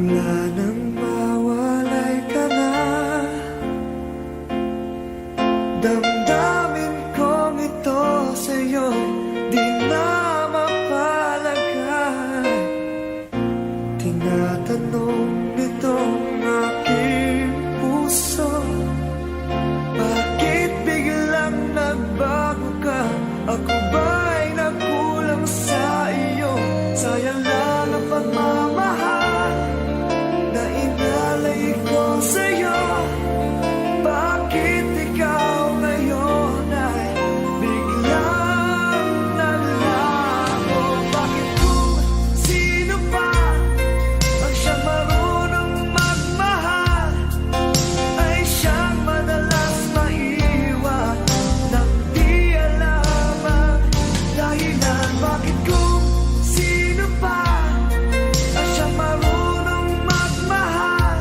Mula nang mawalay ka na, damdamin kong ito sa'yo'y di na mapalagay. Tinatanong nitong aking puso, bakit biglang nagbago ka? Ako ba'y nagkulang sa iyo? Sayang lang ang pagmamahal na inalay ko sa'yo. Bakit ikaw ngayon ay biglang nalago? Bakit kung sino pa ang siyang marunong magmahal ay siyang madalas maiwan nang di alam ang dahilan? Bakit kung sino pa ang siyang marunong magmahal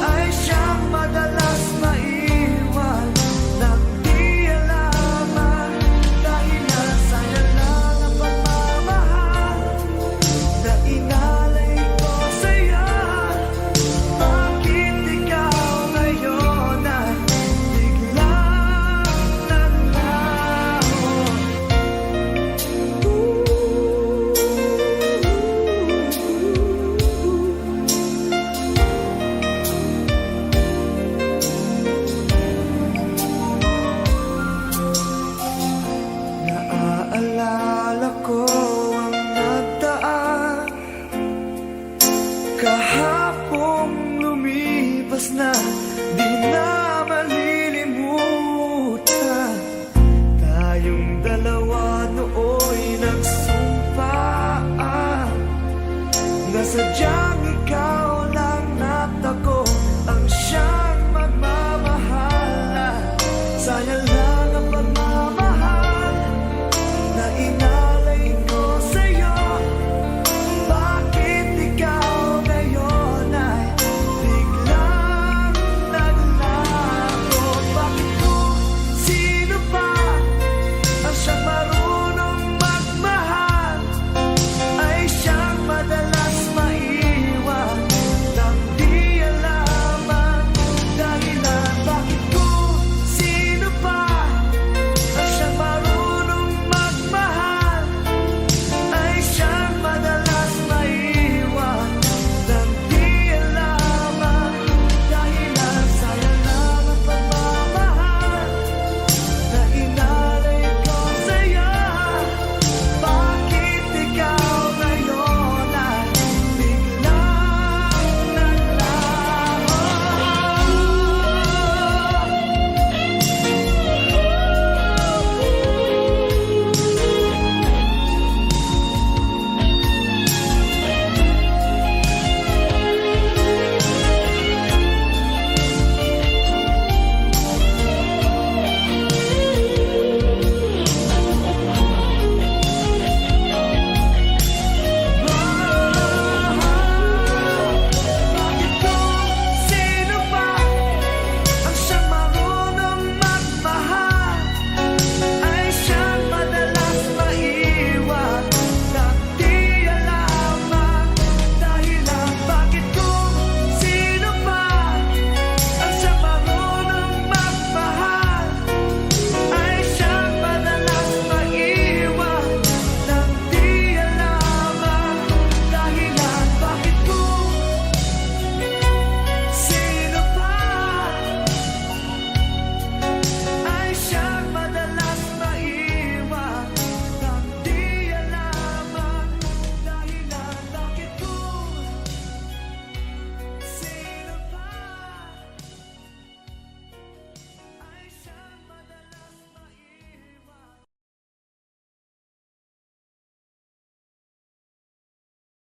ay siyang madalas maiwan nang di alam ang dahilan? Sayang lang ang pagmamahal na inalay ko sa'yo. Bakit ikaw ngayon ay biglang naglaho? Naaalala ko ang nagdaan, kahapong lumipas na, di na malilimutan. Tayong dalawa nooy nagsumpaan na sadyang ikaw